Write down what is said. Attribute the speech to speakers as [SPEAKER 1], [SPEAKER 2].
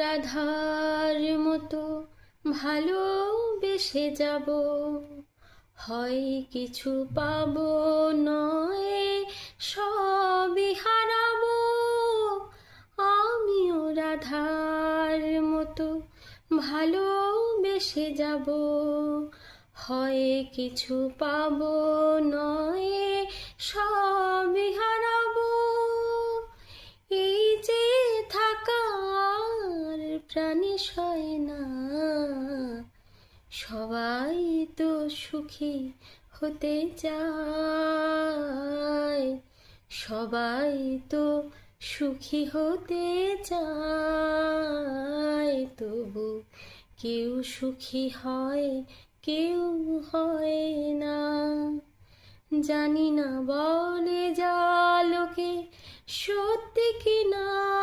[SPEAKER 1] রাধার মতো ভালোবেসে যাব, হয় কিছু পাবো নয় সবই হারাবো। আমিও রাধার মতো ভালোবেসে যাব, হয় কিছু পাবো নয় সবই হারাবো। এই যে থাকার প্রাণী সয় না, সবাই তো সুখী হতে চায়, সবাই তো সুখী হতে চায়। তবু কেউ সুখী হয়, কেউ হয় না। জানি না বলে যা লোকে সত্যি কি না।